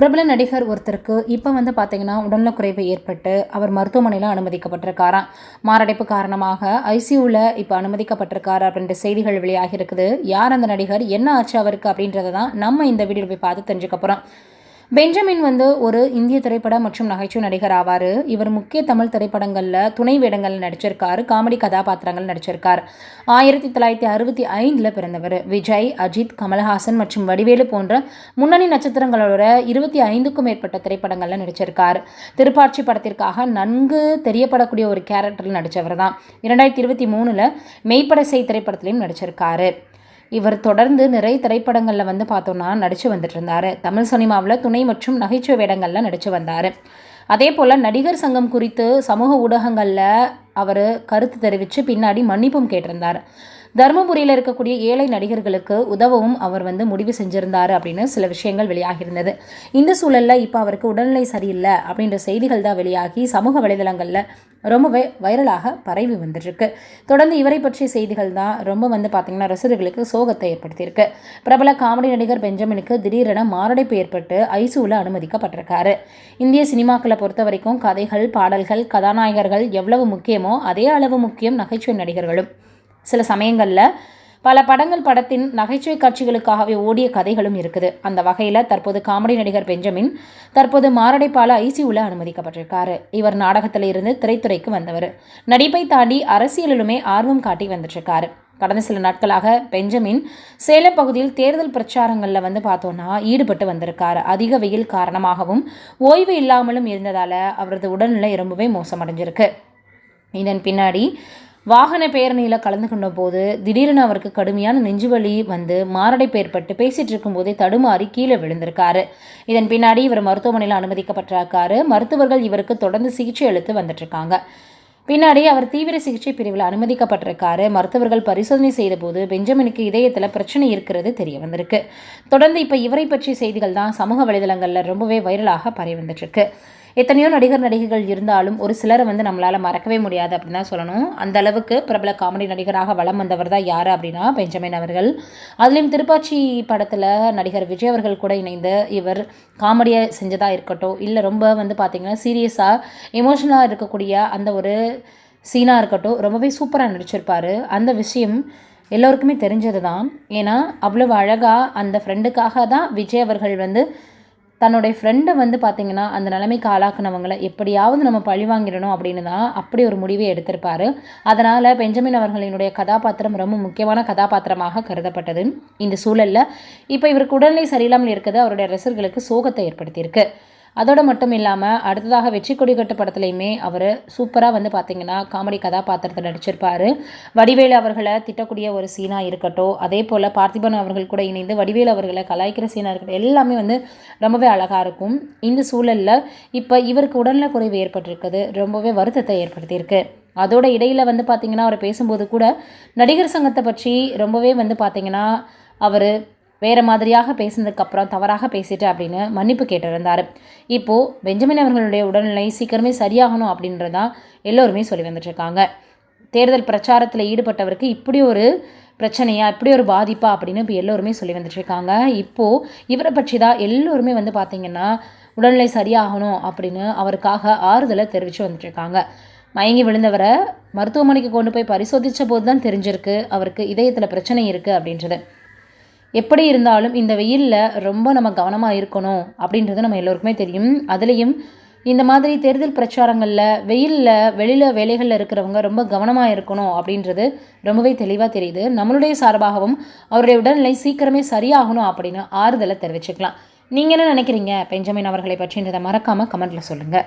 பிரபல நடிகர் ஒருத்தருக்கு இப்போ பார்த்தீங்கன்னா உடல்நலக்குறைவு ஏற்பட்டு அவர் மருத்துவமனையில் அனுமதிக்கப்பட்டிருக்காராம். மாரடைப்பு காரணமாக ஐசியூவில் இப்போ அனுமதிக்கப்பட்டிருக்காரு அப்படின்ற செய்திகள் வெளியாகி இருக்குது. யார் அந்த நடிகர், என்ன ஆச்சு அவருக்கு அப்படின்றத தான் நம்ம இந்த வீடியோ போய் பார்த்து தெரிஞ்சுக்க போகிறோம். பெஞ்சமின் ஒரு இந்திய திரைப்பட மற்றும் நகைச்சுவை நடிகர் ஆவார். இவர் முக்கிய தமிழ் திரைப்படங்களில் துணை வேடங்களில் நடிச்சிருக்காரு, காமெடி கதாபாத்திரங்கள் நடிச்சிருக்கார். 1965 பிறந்தவர். விஜய், அஜித், கமல்ஹாசன் மற்றும் வடிவேலு போன்ற முன்னணி நட்சத்திரங்களோட 25க்கும் மேற்பட்ட திரைப்படங்களில் நடிச்சிருக்கார். திருப்பாட்சி படத்திற்காக நன்கு தெரியப்படக்கூடிய ஒரு கேரக்டரில் நடித்தவர் தான். 2023 மெய்ப்படசை திரைப்படத்திலையும் நடிச்சிருக்காரு. இவர் தொடர்ந்து நிறைய திரைப்படங்களில் பார்த்தோன்னா நடித்து வந்துட்டு இருந்தார். தமிழ் சினிமாவில் துணை மற்றும் நகைச்சுவை வேடங்களில் நடித்து வந்தார். அதே போல் நடிகர் சங்கம் குறித்து சமூக ஊடகங்களில் அவர் கருத்து தெரிவித்து பின்னாடி மன்னிப்பும் கேட்டிருந்தார். தருமபுரியில் இருக்கக்கூடிய ஏழை நடிகர்களுக்கு உதவவும் அவர் முடிவு செஞ்சிருந்தார் அப்படின்னு சில விஷயங்கள் வெளியாகியிருந்தது. இந்த சூழலில் இப்போ அவருக்கு உடல்நிலை சரியில்லை அப்படின்ற செய்திகள் தான் வெளியாகி சமூக வலைதளங்களில் ரொம்பவே வைரலாக பரவி வந்துட்டுருக்கு. தொடர்ந்து இவரை பற்றிய செய்திகள் தான் ரொம்ப பார்த்திங்கன்னா ரசிகர்களுக்கு சோகத்தை ஏற்படுத்தியிருக்கு. பிரபல காமெடி நடிகர் பெஞ்சமினுக்கு திடீரென மாரடைப்பு ஏற்பட்டு ஐசியூவில் அனுமதிக்கப்பட்டிருக்காரு. இந்திய சினிமாக்களை பொறுத்த வரைக்கும் கதைகள், பாடல்கள், கதாநாயகர்கள் எவ்வளவு முக்கியமோ அதே அளவு முக்கியம் நகைச்சுவை நடிகர்களும். சில சமயங்களில் பல படத்தின் நகைச்சுவை காட்சிகளுக்காகவே ஓடிய கதைகளும் இருக்குது. அந்த வகையில் தற்போது காமெடி நடிகர் பெஞ்சமின் தற்போது மாரடைப்பால் ஐசியூவில் அனுமதிக்கப்பட்டிருக்காரு. இவர் நாடகத்தில் இருந்து திரைத்துறைக்கு வந்தவர். நடிப்பை தாண்டி அரசியலிலுமே ஆர்வம் காட்டி வந்துட்டுருக்காரு. கடந்த சில நாட்களாக பெஞ்சமின் சேலம் பகுதியில் தேர்தல் பிரச்சாரங்களில் பார்த்தோன்னா ஈடுபட்டு வந்திருக்காரு. அதிக வெயில் காரணமாகவும் ஓய்வு இல்லாமலும் இருந்ததால் அவரது உடல்நிலை ரொம்பவே மோசமடைஞ்சிருக்கு. இதன் பின்னாடி வாகன பேரணியில் கலந்து கொண்ட போது திடீரென அவருக்கு கடுமையான நெஞ்சுவலி மாரடைப்பு ஏற்பட்டு பேசிட்டு இருக்கும்போதே தடுமாறி கீழே விழுந்திருக்காரு. இதன் பின்னாடி இவர் மருத்துவமனையில் அனுமதிக்கப்பட்டிருக்காரு. மருத்துவர்கள் இவருக்கு தொடர்ந்து சிகிச்சை அளித்து வந்துட்டு இருக்காங்க. பின்னாடி அவர் தீவிர சிகிச்சை பிரிவில் அனுமதிக்கப்பட்டிருக்காரு. மருத்துவர்கள் பரிசோதனை செய்த போது பெஞ்சமினுக்கு இதயத்தில் பிரச்சனை இருக்கிறது தெரிய வந்திருக்கு. தொடர்ந்து இப்போ இவரை பற்றிய செய்திகள் தான் சமூக வலைதளங்களில் ரொம்பவே வைரலாக பரவி வந்துட்டுருக்கு. எத்தனையோ நடிகர்கள் இருந்தாலும் ஒரு சிலரை நம்மளால் மறக்கவே முடியாது அப்படின்னு தான் சொல்லணும். அந்த அளவுக்கு பிரபல காமெடி நடிகராக வலம் வந்தவர் தான் யார் அப்படின்னா பெஞ்சமின் அவர்கள். அதுலேயும் திருப்பாச்சி படத்தில் நடிகர் விஜய் அவர்கள் கூட இணைந்து இவர் காமெடியாக செஞ்சதாக இருக்கட்டும், இல்லை ரொம்ப பார்த்திங்கன்னா சீரியஸாக எமோஷனலாக இருக்கக்கூடிய அந்த ஒரு சீனாக இருக்கட்டும், ரொம்பவே சூப்பராக நடிச்சிருப்பார். அந்த விஷயம் எல்லோருக்குமே தெரிஞ்சது தான். ஏன்னா அவ்வளவு அழகாக அந்த ஃப்ரெண்டுக்காக தான் விஜய் அவர்கள் தன்னுடைய ஃப்ரெண்டை பார்த்திங்கன்னா அந்த நிலைமைக்கு ஆளாக்குனவங்களை எப்படியாவது நம்ம பழி வாங்கிடணும் அப்படின்னு தான் அப்படி ஒரு முடிவை எடுத்திருப்பார். அதனால் பெஞ்சமின் அவர்களினுடைய கதாபாத்திரம் ரொம்ப முக்கியமான கதாபாத்திரமாக கருதப்பட்டது. இந்த சூழலில் இப்போ இவருக்கு உடல்நிலை சரியில்லாமல் இருக்கிறது அவருடைய ரசிகர்களுக்கு சோகத்தை ஏற்படுத்தியிருக்கு. அதோடு மட்டும் இல்லாமல் அடுத்ததாக வெற்றி கொடி கட்டு படத்துலையுமே அவர் சூப்பராக பார்த்திங்கன்னா காமெடி கதாபாத்திரத்தில் நடிச்சிருப்பார். வடிவேலு அவர்களை திட்டக்கூடிய ஒரு சீனாக இருக்கட்டும், அதே போல் பார்த்திபன் அவர்கள் கூட இணைந்து வடிவேலு அவர்களை கலாய்க்கிற சீனாக இருக்கட்டும், எல்லாமே ரொம்பவே அழகாக இருக்கும். இந்த சூழலில் இப்போ இவருக்கு உடல்நல குறைவு ஏற்பட்டிருக்குது ரொம்பவே வருத்தத்தை ஏற்படுத்தியிருக்கு. அதோட இடையில் பார்த்திங்கன்னா அவர் பேசும்போது கூட நடிகர் சங்கத்தை பற்றி ரொம்பவே பார்த்திங்கன்னா அவர் வேறு மாதிரியாக பேசினதுக்கப்புறம் தவறாக பேசிட்டு அப்படின்னு மன்னிப்பு கேட்டிருந்தார். இப்போது பெஞ்சமின் அவர்களுடைய உடல்நிலை சீக்கிரமே சரியாகணும் அப்படின்றதான் எல்லோருமே சொல்லி வந்துட்டுருக்காங்க. தேர்தல் பிரச்சாரத்தில் ஈடுபட்டவருக்கு இப்படி ஒரு பிரச்சனையா, இப்படி ஒரு பாதிப்பா அப்படின்னு இப்போ எல்லோருமே சொல்லி வந்துட்டுருக்காங்க. இப்போது இவரை பற்றி தான் எல்லோருமே பார்த்திங்கன்னா உடல்நிலை சரியாகணும் அப்படின்னு அவருக்காக ஆறுதலை தெரிவித்து வந்துட்டுருக்காங்க. மயங்கி விழுந்தவரை மருத்துவமனைக்கு கொண்டு போய் பரிசோதித்த போது தான் தெரிஞ்சிருக்கு அவருக்கு இதயத்தில் பிரச்சனை இருக்குது அப்படின்றது. எப்படி இருந்தாலும் இந்த வெயிலில் ரொம்ப நம்ம கவனமாக இருக்கணும் அப்படின்றது நம்ம எல்லோருக்குமே தெரியும். அதுலேயும் இந்த மாதிரி தேர்தல் பிரச்சாரங்களில் வெளியில் வேலைகளில் இருக்கிறவங்க ரொம்ப கவனமாக இருக்கணும் அப்படின்றது ரொம்பவே தெளிவாக தெரியுது. நம்மளுடைய சார்பாகவும் அவருடைய உடல்நிலை சீக்கிரமே சரியாகணும் அப்படின்னு ஆறுதலை தெரிவிச்சுக்கலாம். நீங்கள் என்ன நினைக்கிறீங்க பெஞ்சமின் அவர்களை பற்றின்றதை மறக்காமல் கமெண்ட்டில் சொல்லுங்கள்.